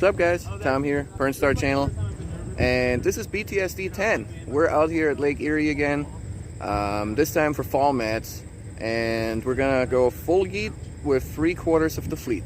What's up, guys? Tom here, Burn Star Channel, and this is BTSD 10. We're out here at Lake Erie again, this time for fall mats, and we're gonna go full yeet with 3/4 of the fleet.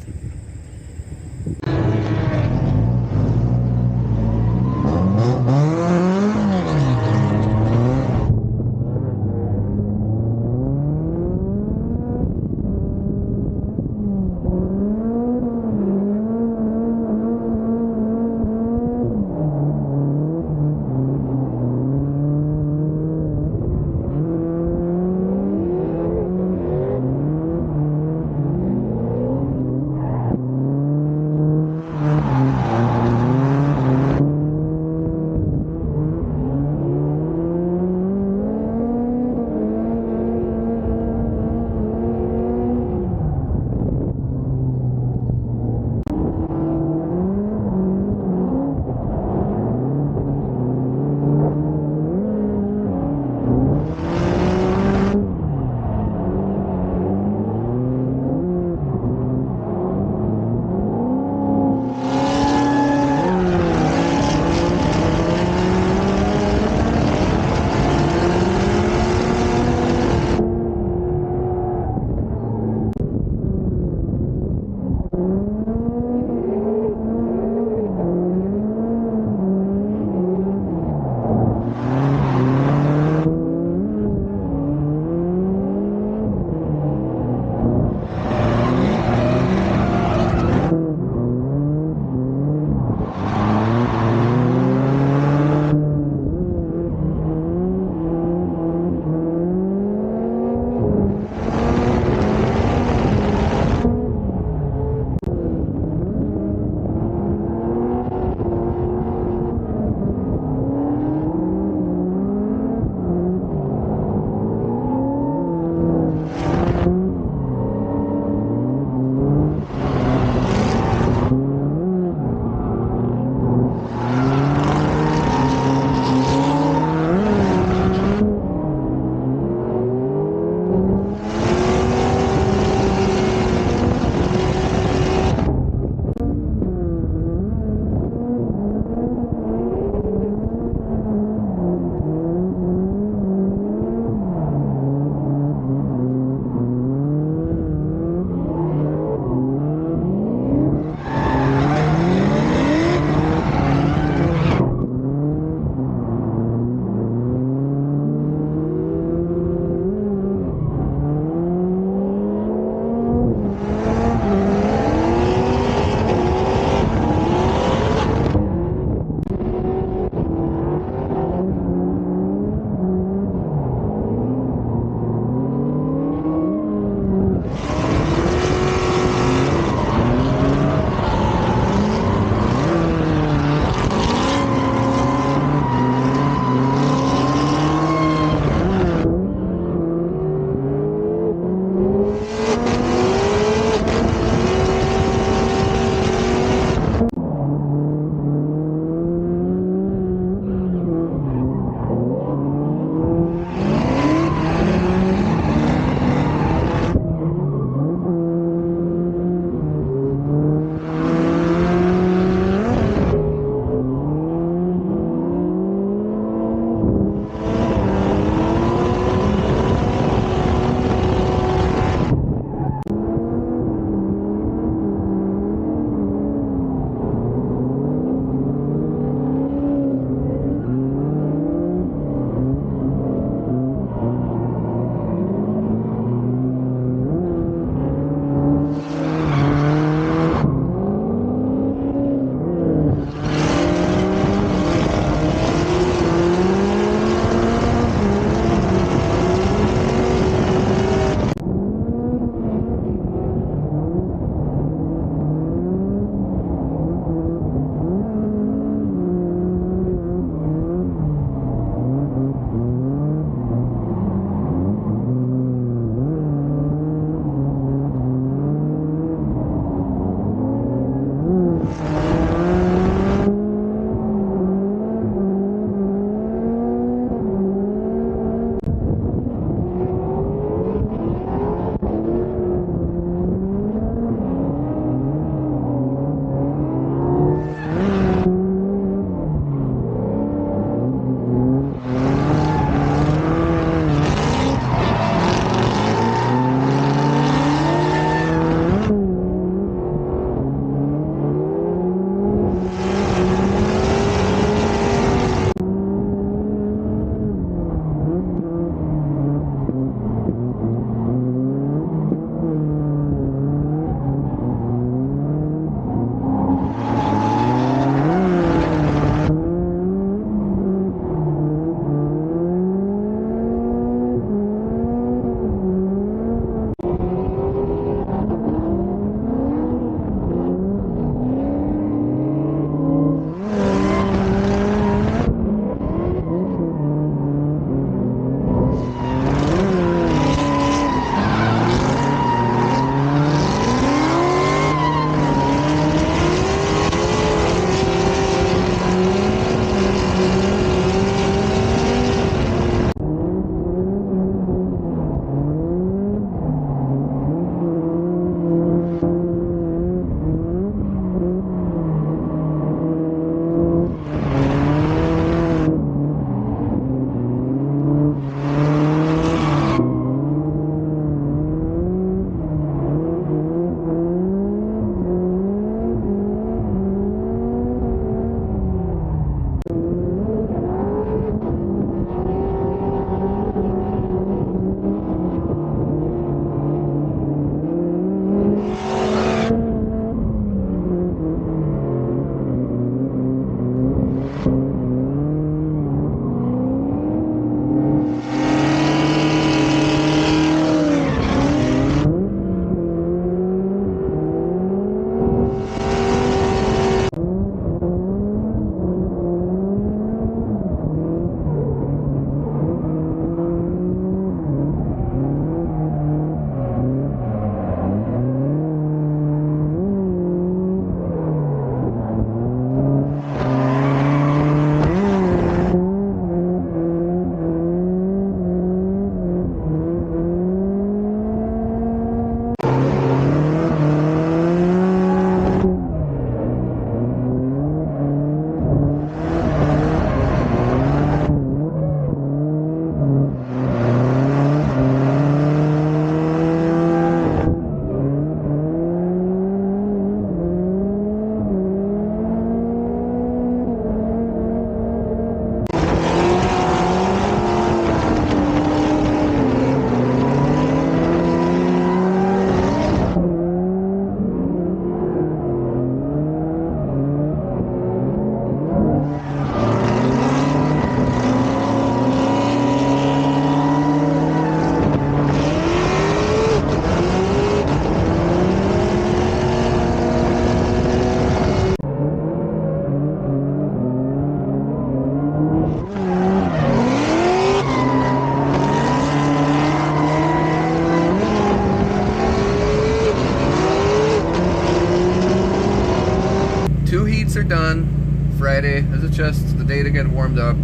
mats are done. Friday. This is just the day to get warmed up.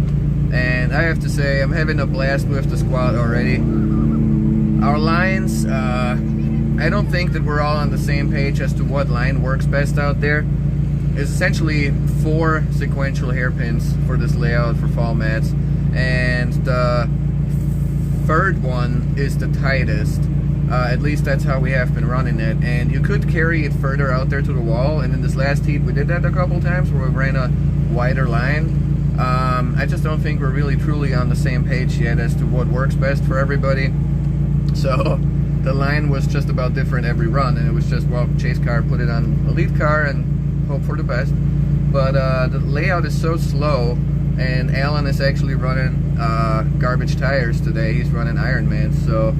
And I have to say, I'm having a blast with the squad already. Our lines, I don't think that we're all on the same page as to what line works best out there. There's essentially 4 sequential hairpins for this layout for fall mats, and the third one is the tightest. At least that's how we have been running it, and you could carry it further out there to the wall, and in this last heat we did that a couple times where we ran a wider line. I just don't think we're really truly on the same page yet as to what works best for everybody. So the line was just about different every run, and it was just, well, chase car, put it on a lead car and hope for the best. But the layout is so slow, and Alan is actually running garbage tires today. He's running Ironman, so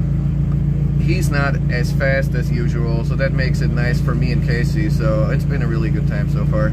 he's not as fast as usual, so that makes it nice for me and Casey. So it's been a really good time so far.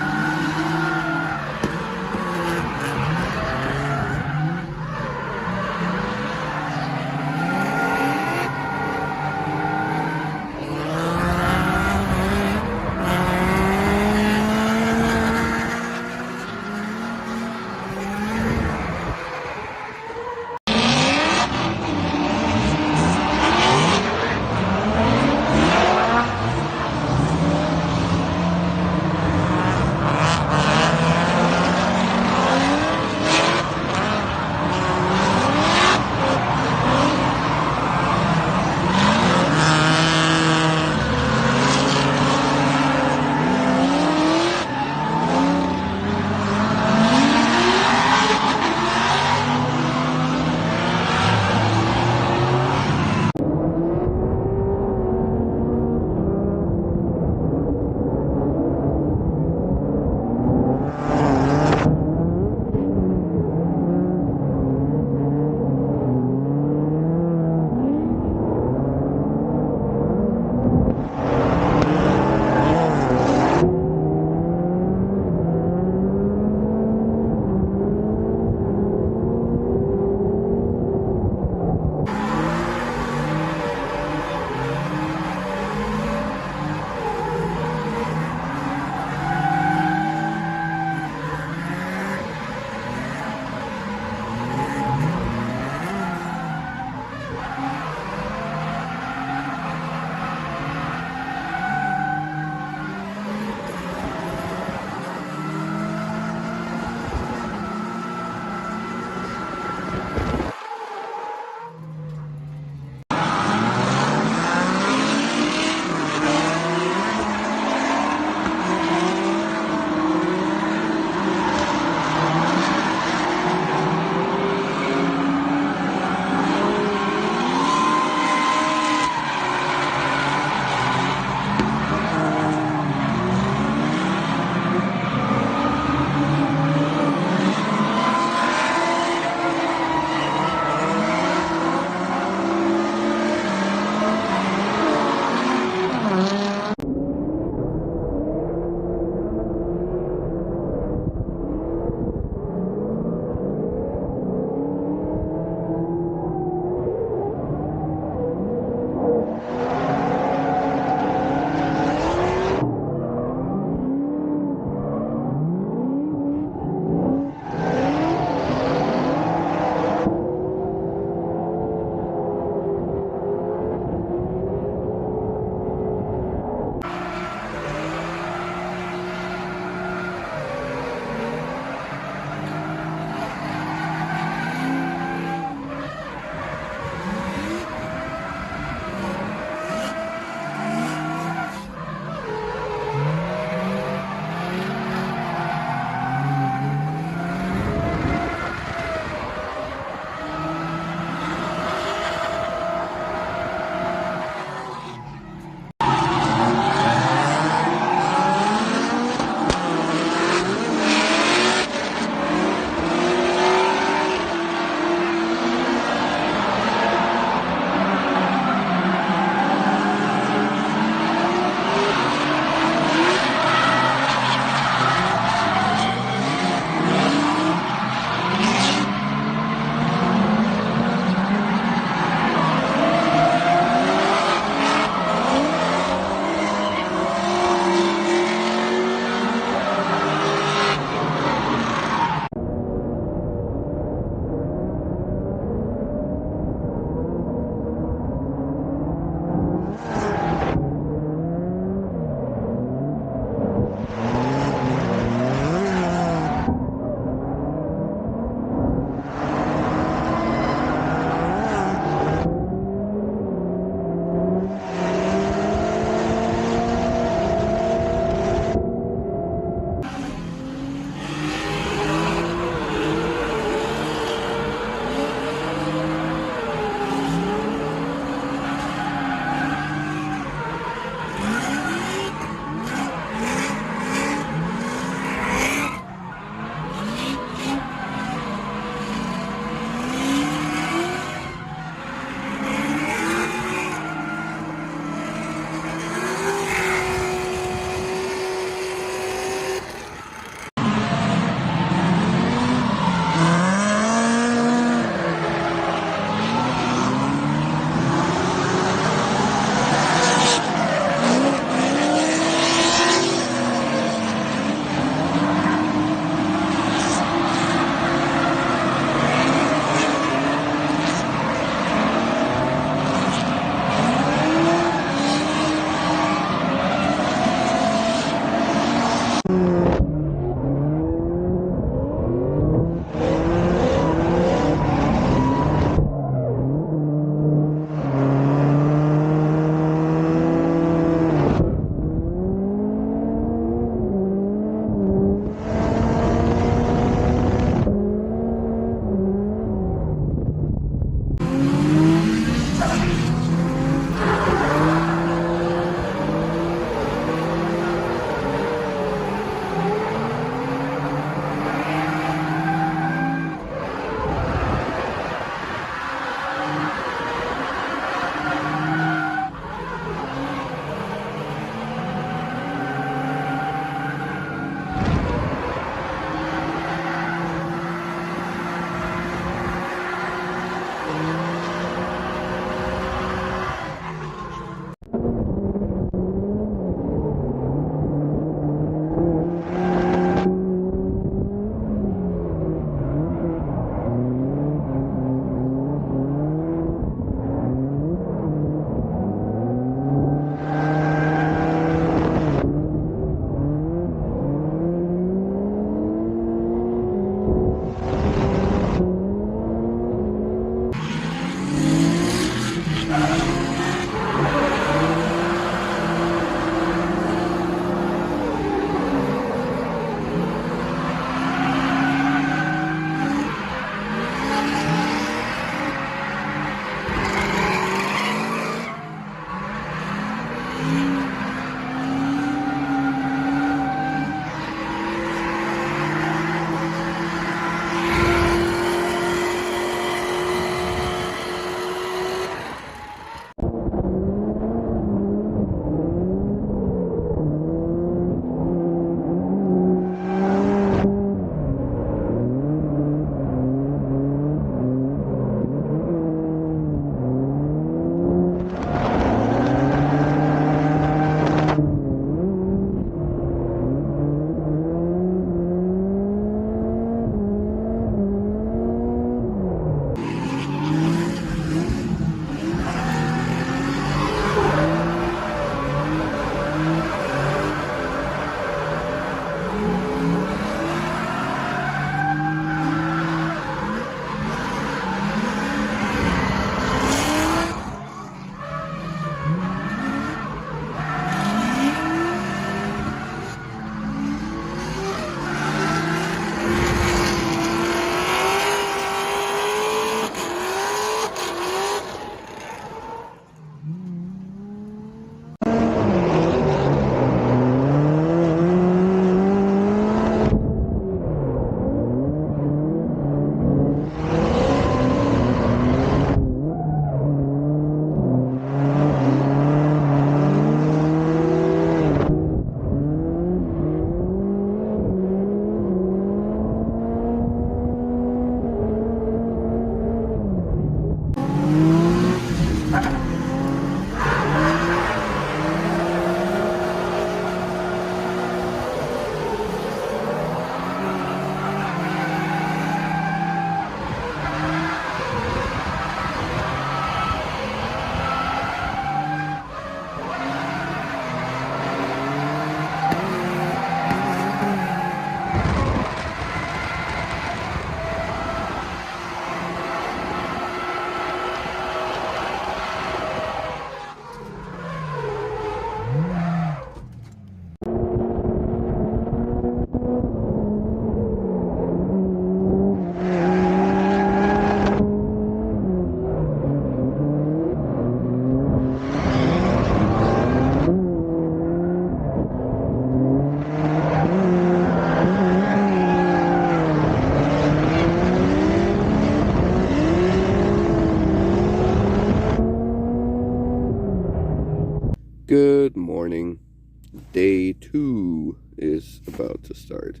is about to start.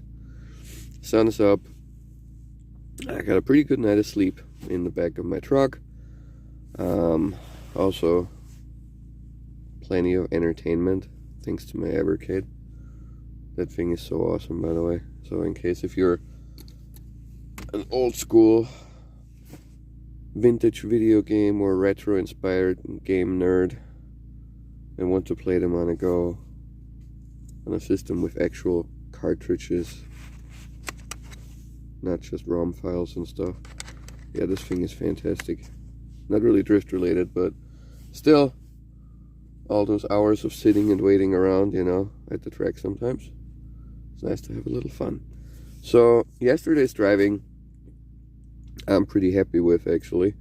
Sun is up. I got a pretty good night of sleep in the back of my truck. Also, plenty of entertainment thanks to my Evercade. That thing is so awesome, by the way. So in case if you're an old school vintage video game or retro inspired game nerd and want to play them on a go on a system with actual cartridges, not just ROM files and stuff, yeah, this thing is fantastic. Not really drift related, but still, all those hours of sitting and waiting around, you know, at the track sometimes, it's nice to have a little fun. So yesterday's driving I'm pretty happy with, actually.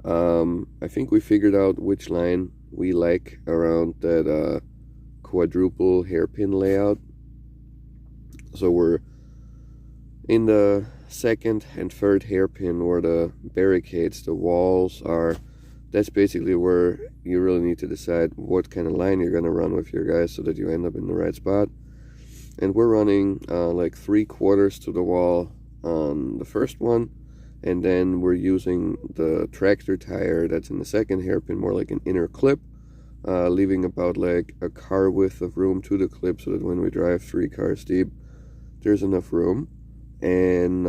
I think we figured out which line we like around that quadruple hairpin layout. So we're in the second and third hairpin where the barricades, the walls are. That's basically where you really need to decide what kind of line you're going to run with your guys so that you end up in the right spot. And we're running like 3/4 to the wall on the first one, and then we're using the tractor tire that's in the second hairpin, more like an inner clip, leaving about like a car width of room to the clip so that when we drive 3 cars deep, there's enough room. And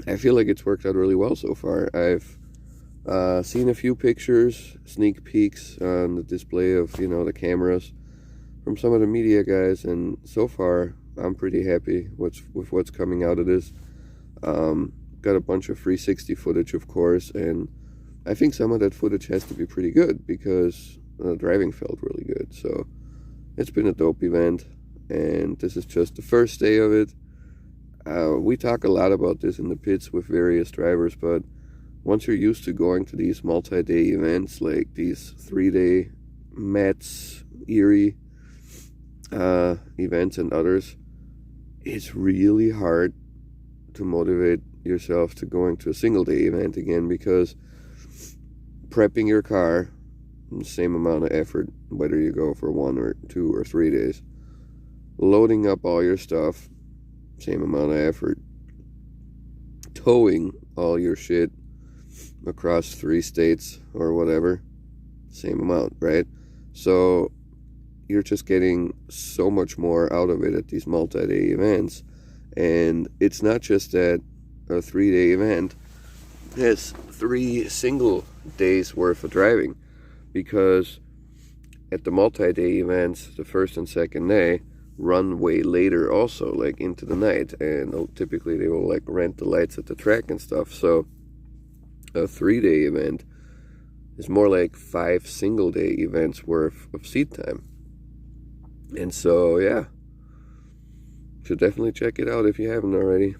I feel like it's worked out really well so far. I've seen a few pictures, sneak peeks on the display of, you know, the cameras from some of the media guys, and so far I'm pretty happy with what's coming out of this. Got a bunch of 360 footage, of course, and I think some of that footage has to be pretty good because the driving felt really good. So it's been a dope event, and this is just the first day of it. We talk a lot about this in the pits with various drivers, but once you're used to going to these multi-day events, like these 3-day MatsErie events and others, it's really hard to motivate yourself to going to a single-day event again, because prepping your car, the same amount of effort whether you go for 1 or 2 or 3 days. Loading up all your stuff, same amount of effort. Towing all your shit across 3 states or whatever, same amount, right? So you're just getting so much more out of it at these multi-day events. And it's not just that a 3-day event has 3 single days worth of driving, because at the multi-day events, the first and second day run way later also, like into the night, and typically they will like rent the lights at the track and stuff. So a 3-day event is more like 5 single-day events worth of seat time. And so yeah, should definitely check it out if you haven't already.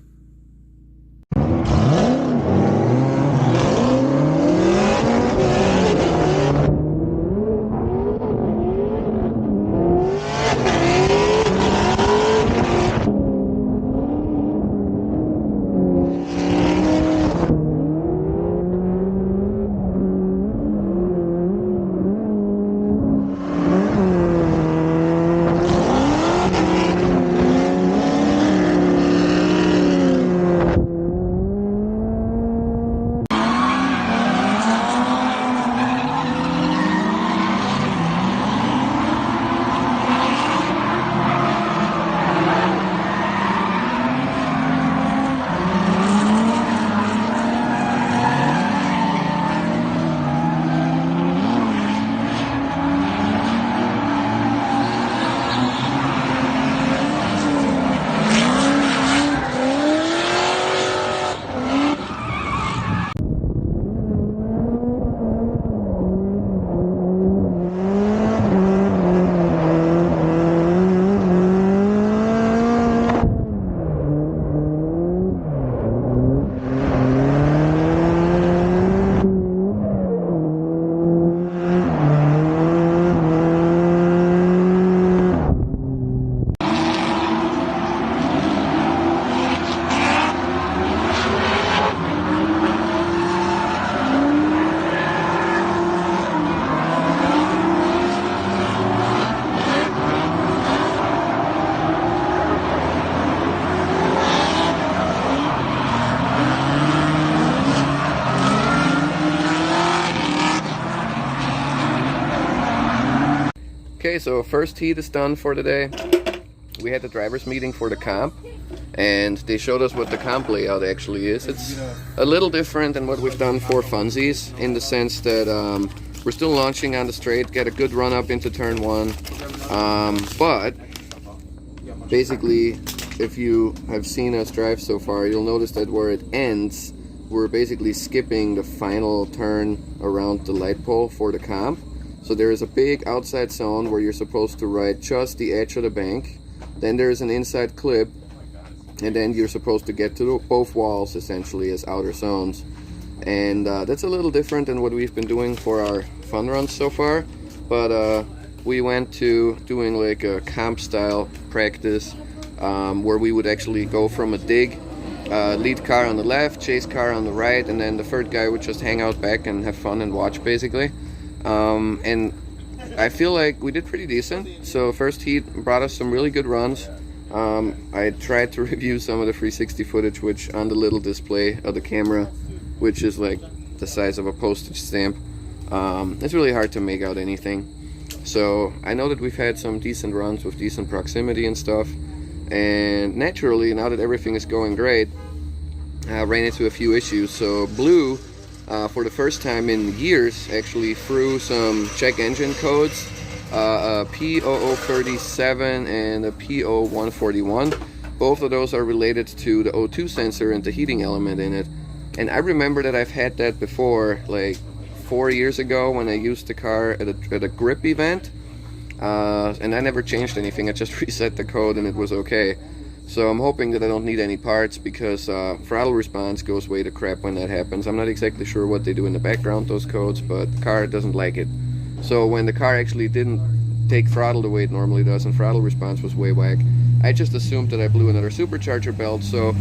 so first heat is done for today. We had the drivers meeting for the comp, and they showed us what the comp layout actually is. It's a little different than what we've done for funsies, in the sense that we're still launching on the straight, get a good run up into turn 1, but basically, if you have seen us drive so far, you'll notice that where it ends, we're basically skipping the final turn around the light pole for the comp. So there is a big outside zone where you're supposed to ride just the edge of the bank. Then there's an inside clip, and then you're supposed to get to both walls essentially as outer zones. And that's a little different than what we've been doing for our fun runs so far. But we went to doing like a comp style practice where we would actually go from a dig, lead car on the left, chase car on the right, and then the third guy would just hang out back and have fun and watch basically. And I feel like we did pretty decent. So first heat brought us some really good runs. I tried to review some of the 360 footage, which on the little display of the camera, which is like the size of a postage stamp, it's really hard to make out anything. So I know that we've had some decent runs with decent proximity and stuff, and naturally, now that everything is going great, I ran into a few issues. So Blue, for the first time in years, actually threw some check engine codes, a P0037 and a P0141. Both of those are related to the O2 sensor and the heating element in it. And I remember that I've had that before, like 4 years ago when I used the car at a grip event. And I never changed anything, I just reset the code and it was okay. So I'm hoping that I don't need any parts, because throttle response goes way to crap when that happens. I'm not exactly sure what they do in the background, those codes, but the car doesn't like it. So when the car actually didn't take throttle the way it normally does and throttle response was way whack, I just assumed that I blew another supercharger belt, so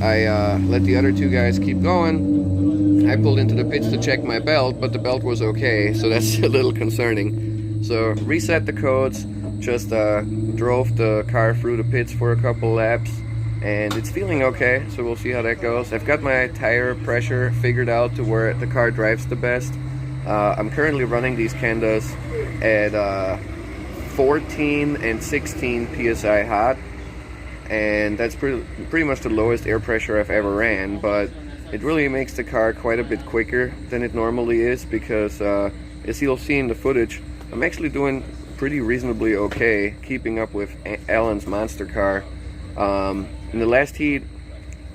I let the other two guys keep going. I pulled into the pits to check my belt, but the belt was okay, so that's a little concerning. So reset the codes, just drove the car through the pits for a couple laps, and it's feeling okay, so we'll see how that goes. I've got my tire pressure figured out to where the car drives the best. I'm currently running these Kendas at 14 and 16 psi hot, and that's pretty much the lowest air pressure I've ever ran, but it really makes the car quite a bit quicker than it normally is, because as you'll see in the footage, I'm actually doing pretty reasonably okay keeping up with Alan's monster car. In the last heat,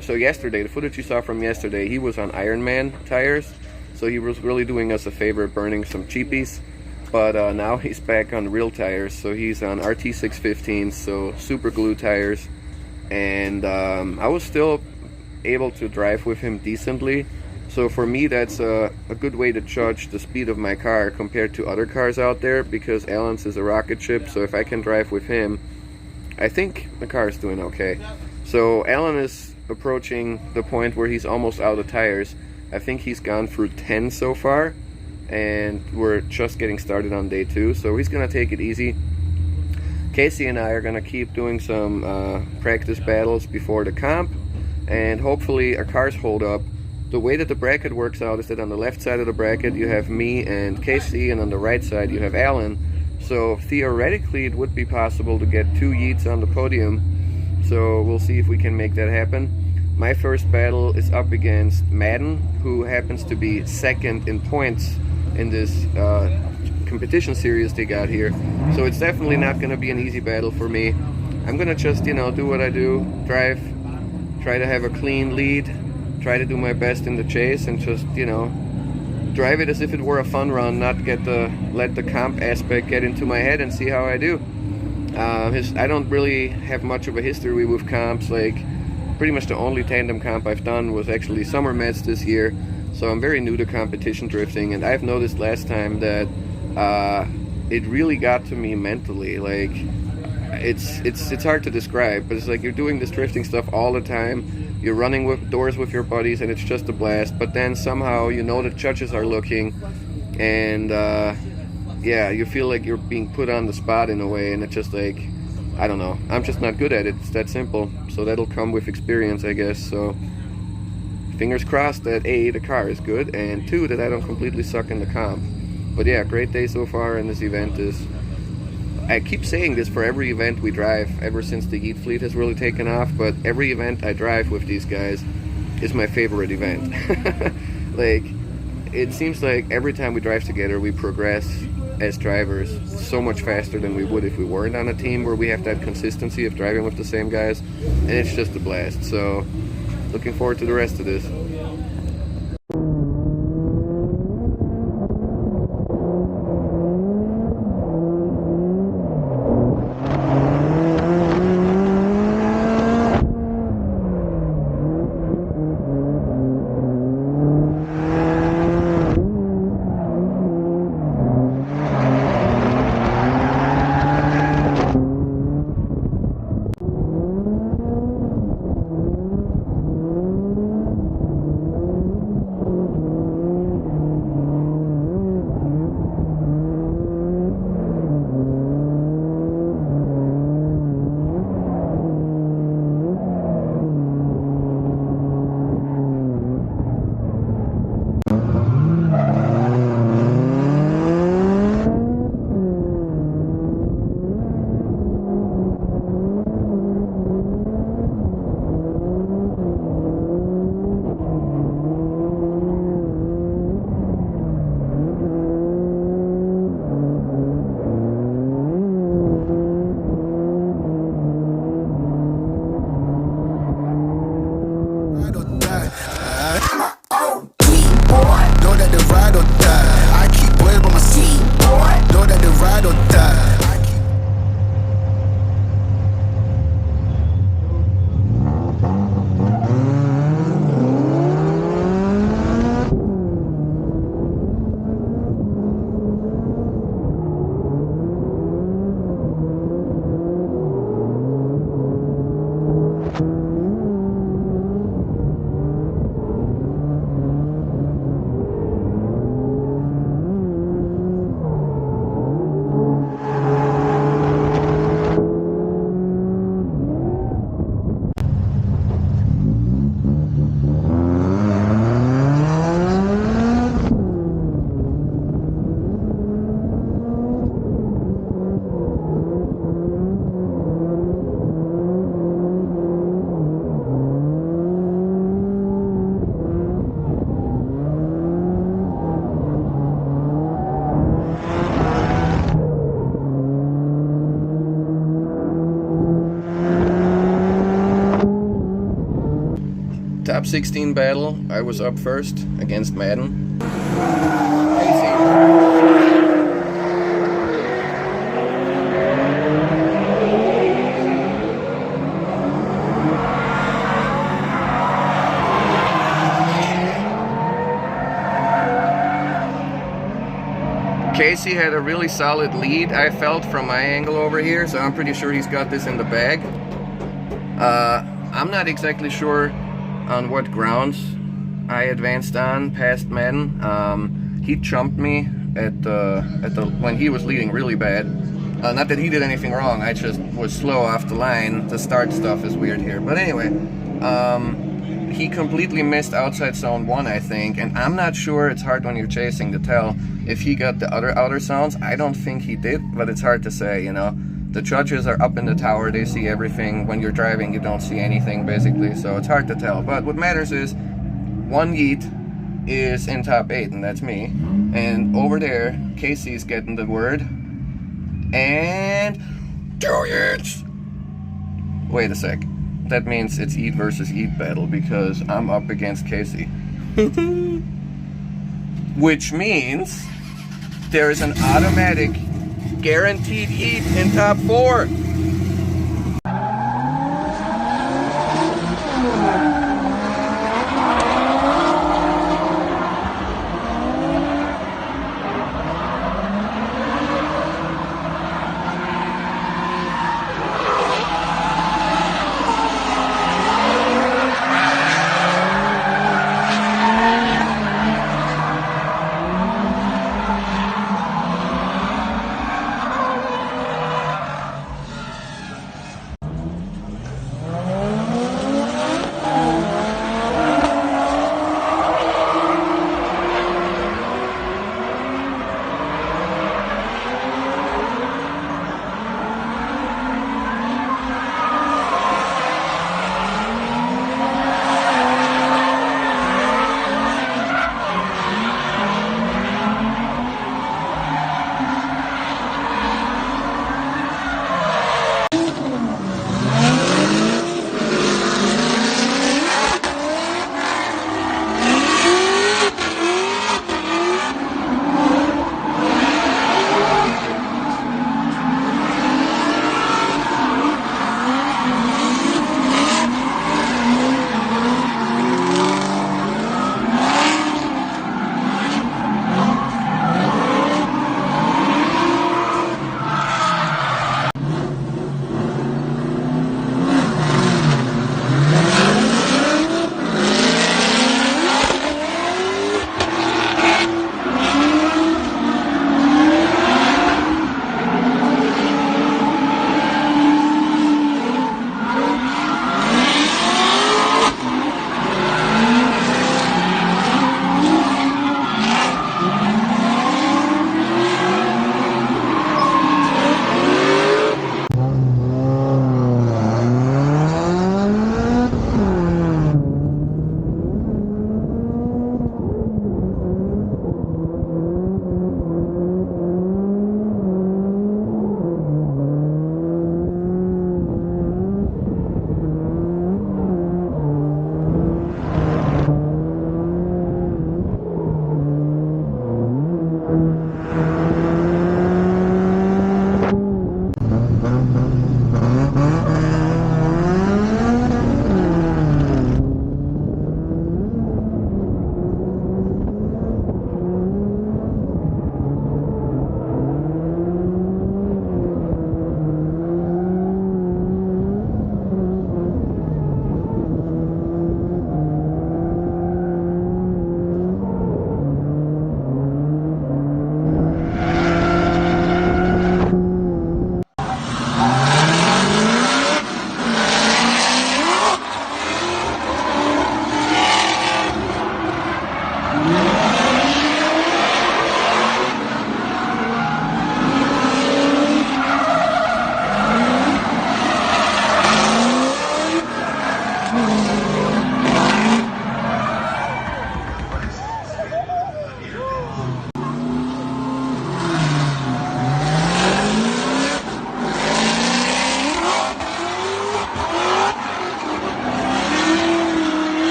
so yesterday, the footage you saw from yesterday, he was on Ironman tires, so he was really doing us a favor burning some cheapies. But now he's back on real tires, so he's on RT615, so super glue tires. And I was still able to drive with him decently. So for me, that's a good way to judge the speed of my car compared to other cars out there, because Alan's is a rocket ship, so if I can drive with him, I think the car is doing okay. So Alan is approaching the point where he's almost out of tires. I think he's gone through 10 so far, and we're just getting started on day 2, so he's gonna take it easy. Casey and I are gonna keep doing some practice battles before the comp, and hopefully our cars hold up. The way that the bracket works out is that on the left side of the bracket you have me and Casey, and on the right side you have Alan. So theoretically it would be possible to get 2 Yeets on the podium, so we'll see if we can make that happen. My first battle is up against Madden, who happens to be second in points in this competition series they got here. So it's definitely not going to be an easy battle for me. I'm going to just, you know, do what I do, drive, try to have a clean lead, try to do my best in the chase, and just, you know, drive it as if it were a fun run, not let the comp aspect get into my head, and see how I do. I don't really have much of a history with comps. Like, pretty much the only tandem comp I've done was actually Summer Mats this year, so I'm very new to competition drifting, and I've noticed last time that it really got to me mentally. Like, it's hard to describe, but it's like you're doing this drifting stuff all the time, you're running with doors with your buddies, and it's just a blast, but then somehow you know the judges are looking, and yeah, you feel like you're being put on the spot in a way, and it's just like, I don't know, I'm just not good at it. It's that simple. So that'll come with experience, I guess. So fingers crossed that A, the car is good, and 2, that I don't completely suck in the comp. But yeah, great day so far, and this event is I keep saying this for every event we drive ever since the Yeet Fleet has really taken off, but every event I drive with these guys is my favorite event. Like, it seems like every time we drive together we progress as drivers so much faster than we would if we weren't on a team where we have that consistency of driving with the same guys, and it's just a blast. So looking forward to the rest of this. Top 16 battle, I was up first against Madden. Casey had a really solid lead, I felt, from my angle over here, so I'm pretty sure he's got this in the bag. I'm not exactly sure on what grounds I advanced on past Madden. He chumped me at the when he was leading really bad. Not that he did anything wrong, I just was slow off the line. The start stuff is weird here. But anyway, he completely missed outside zone 1, I think, and I'm not sure, it's hard when you're chasing to tell if he got the other outer zones. I don't think he did, but it's hard to say, you know. The judges are up in the tower, they see everything. When you're driving, you don't see anything, basically, so it's hard to tell. But what matters is, one Yeet is in top 8, and that's me. And over there, Casey's getting the word. And 2 Yeets! Wait a sec. That means it's Yeet versus Yeet battle, because I'm up against Casey. Which means there is an automatic guaranteed Yeet in top 4.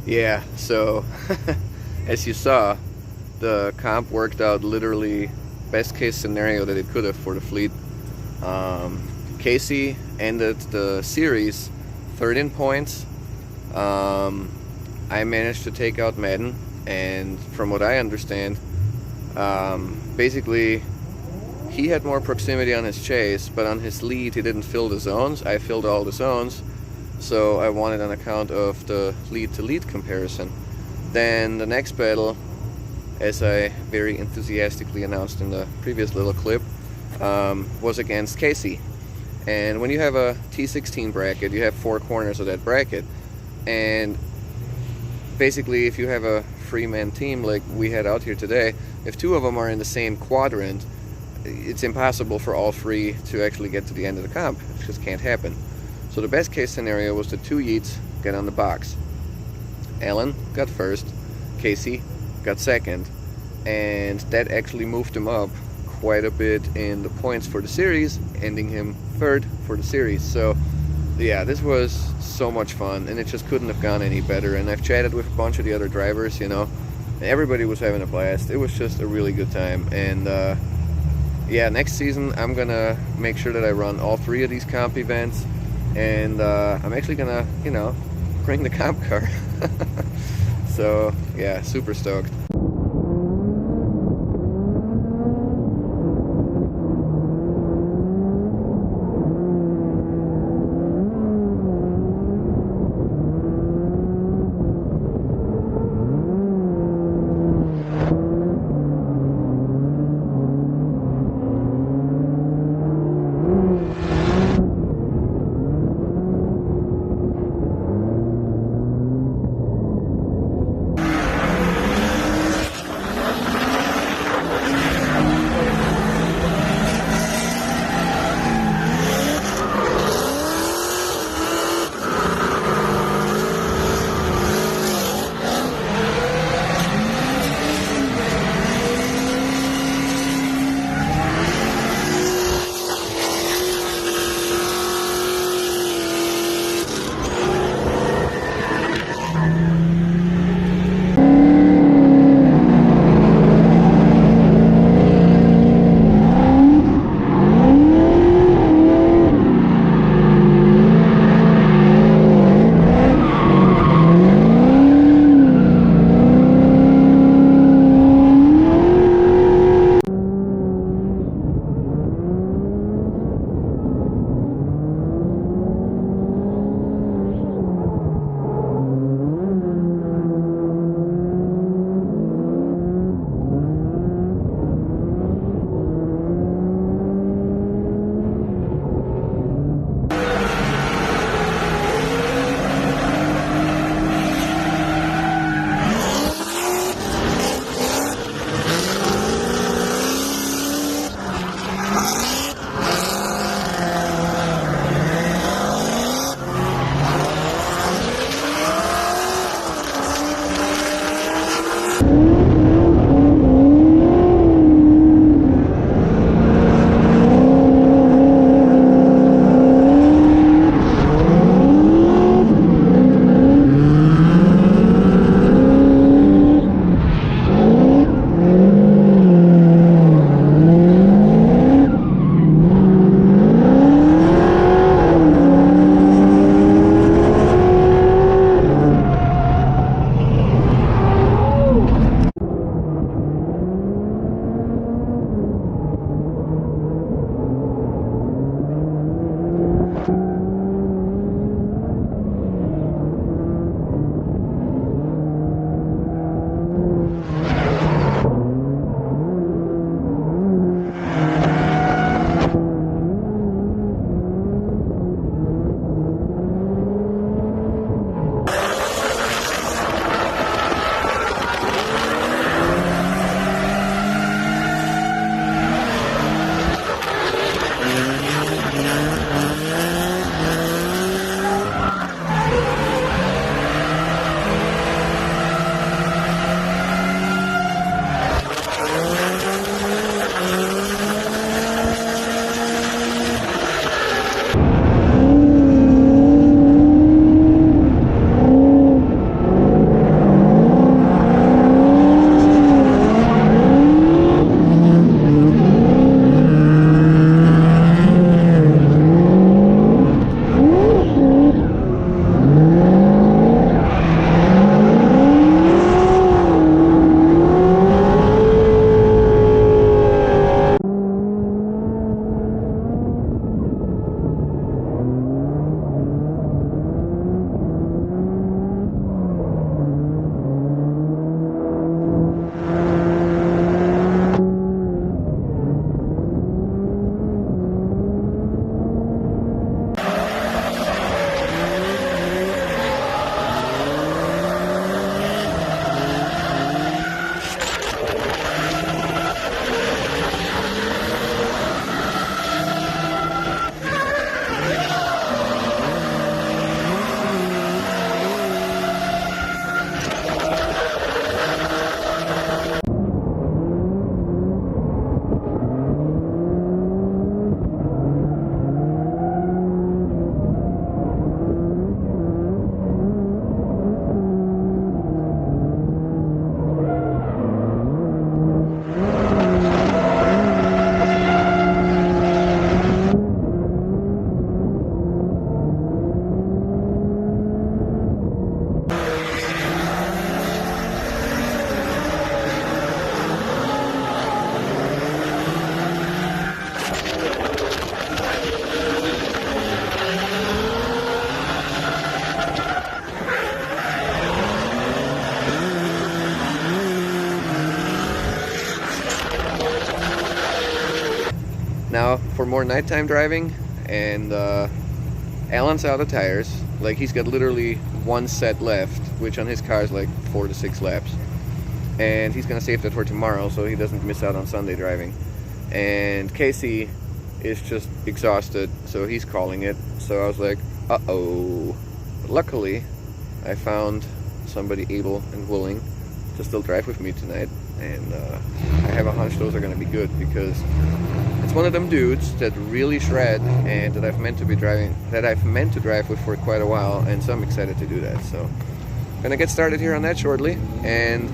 Yeah, so as you saw, the comp worked out literally best case scenario that it could have for the fleet. Casey ended the series third in points. I managed to take out Madden, and from what I understand, basically he had more proximity on his chase, but on his lead he didn't fill the zones. I filled all the zones, so I won it on account of the lead to lead comparison. Then the next battle, as I very enthusiastically announced in the previous little clip, was against Casey. And when you have a T16 bracket, you have 4 corners of that bracket, and basically if you have a free-man team like we had out here today, if 2 of them are in the same quadrant, it's impossible for all 3 to actually get to the end of the comp. It just can't happen. So the best case scenario was the 2 Yeets get on the box. Alan got first, Casey got second, and that actually moved him up quite a bit in the points for the series, ending him third for the series. So yeah, this was so much fun, and it just couldn't have gone any better. And I've chatted with a bunch of the other drivers, you know, and everybody was having a blast. It was just a really good time. And yeah, next season I'm gonna make sure that I run all 3 of these comp events, and I'm actually gonna, you know, bring the comp car. So yeah, super stoked. for more nighttime driving, and Alan's out of tires. Like, he's got literally one set left, which on his car is like 4 to 6 laps. And he's gonna save that for tomorrow so he doesn't miss out on Sunday driving. And Casey is just exhausted, so he's calling it. So I was like, uh-oh. But luckily, I found somebody able and willing to still drive with me tonight. And I have a hunch those are gonna be good, because it's one of them dudes that really shred and that I've meant to drive with for quite a while, and so I'm excited to do that. So I'm gonna get started here on that shortly. And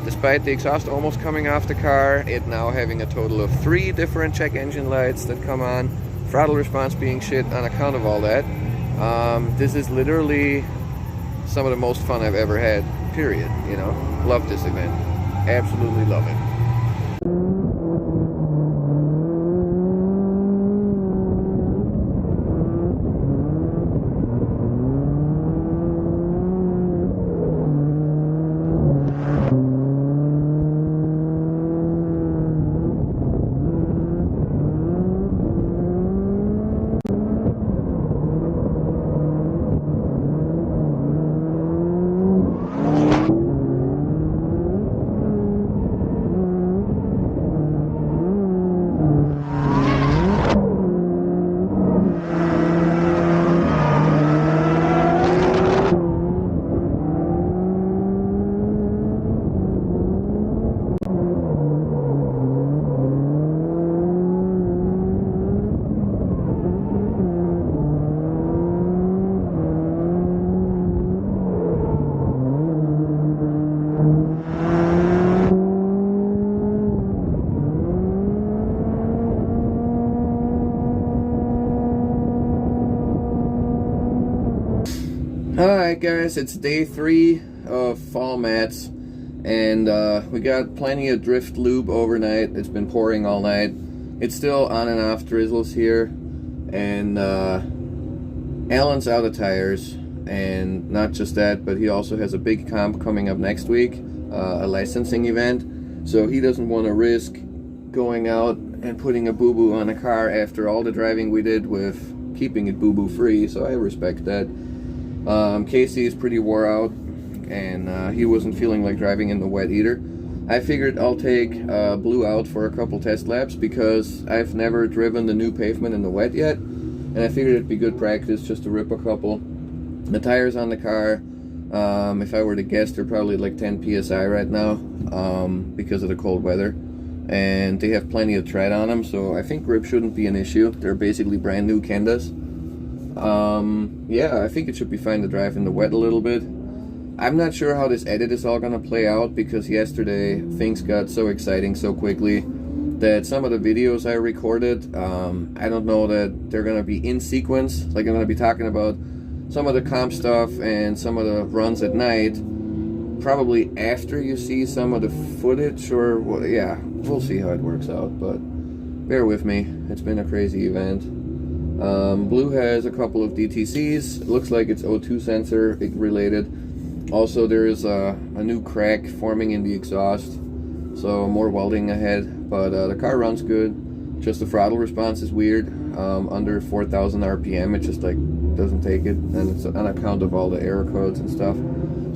despite the exhaust almost coming off the car, it now having a total of 3 different check engine lights that come on, throttle response being shit on account of all that, this is literally some of the most fun I've ever had, period. You know, love this event, absolutely love it. Alright guys, it's day 3 of fall mats, and we got plenty of drift lube overnight. It's been pouring all night. It's still on and off drizzles here, and Alan's out of tires, and not just that, but he also has a big comp coming up next week, a licensing event, so he doesn't want to risk going out and putting a boo-boo on a car after all the driving we did with keeping it boo-boo free, so I respect that. Casey is pretty wore out, and he wasn't feeling like driving in the wet either. I figured I'll take Blue out for a couple test laps, because I've never driven the new pavement in the wet yet, and I figured it'd be good practice just to rip a couple. The tires on the car, if I were to guess, they're probably like 10 psi right now, because of the cold weather, and they have plenty of tread on them, so I think grip shouldn't be an issue. They're basically brand new Kendas. Yeah, I think it should be fine to drive in the wet a little bit. I'm not sure how this edit is all gonna play out, because yesterday things got so exciting so quickly that some of the videos I recorded, I don't know that they're gonna be in sequence. Like, I'm gonna be talking about some of the comp stuff and some of the runs at night probably after you see some of the footage, or well, yeah, we'll see how it works out, but bear with me, it's been a crazy event. Blue has a couple of DTCs. It looks like it's O2 sensor related. Also, there is a new crack forming in the exhaust, so more welding ahead, but the car runs good. Just the throttle response is weird. Under 4,000 RPM, it just like doesn't take it, and it's on account of all the error codes and stuff.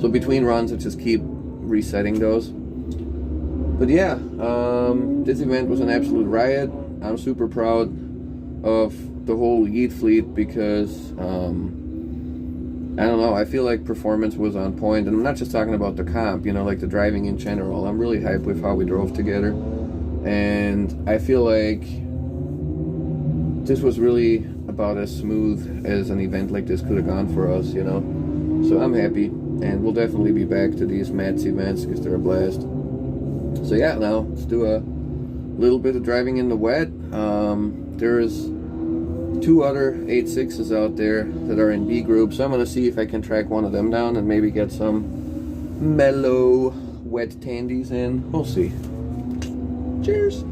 So between runs, it just keep resetting those. But yeah, this event was an absolute riot. I'm super proud of the whole Yeet Fleet, because I don't know, I feel like performance was on point, and I'm not just talking about the comp, you know, like the driving in general. I'm really hyped with how we drove together, and I feel like this was really about as smooth as an event like this could have gone for us, you know. So I'm happy, and we'll definitely be back to these Mats events because they're a blast. So yeah, now let's do a little bit of driving in the wet. There's 2 other 8.6s out there that are in B group, so I'm going to see if I can track one of them down and maybe get some mellow wet tandies in. We'll see. Cheers!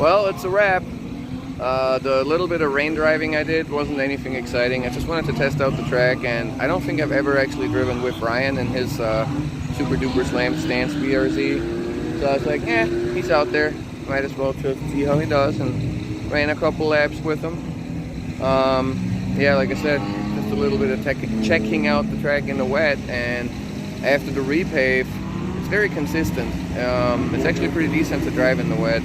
Well, it's a wrap. The little bit of rain driving I did wasn't anything exciting. I just wanted to test out the track, and I don't think I've ever actually driven with Ryan in his super duper slam stance BRZ. So I was like, he's out there. Might as well just see how he does, and ran a couple laps with him. Yeah, like I said, just a little bit of checking out the track in the wet, and after the repave, it's very consistent. It's actually pretty decent to drive in the wet.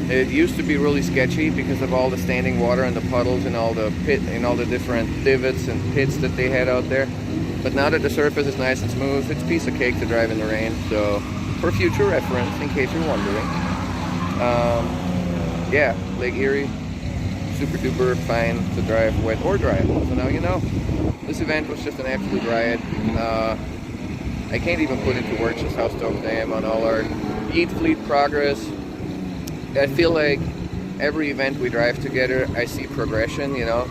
It used to be really sketchy because of all the standing water and the puddles and all the different divots and pits that they had out there. But now that the surface is nice and smooth, it's a piece of cake to drive in the rain. So, for future reference, in case you're wondering, yeah, Lake Erie, super duper fine to drive wet or dry. So now you know. This event was just an absolute riot. I can't even put into words just how stoked I am on all our Yeet Fleet progress. I feel like every event we drive together, I see progression, you know.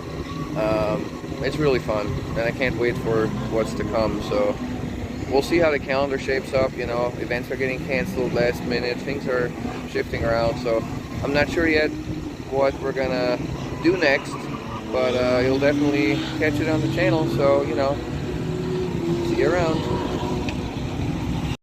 It's really fun, and I can't wait for what's to come. So we'll see how the calendar shapes up, you know. Events are getting canceled last minute, things are shifting around, so I'm not sure yet what we're gonna do next, but you'll definitely catch it on the channel, so, you know, see you around.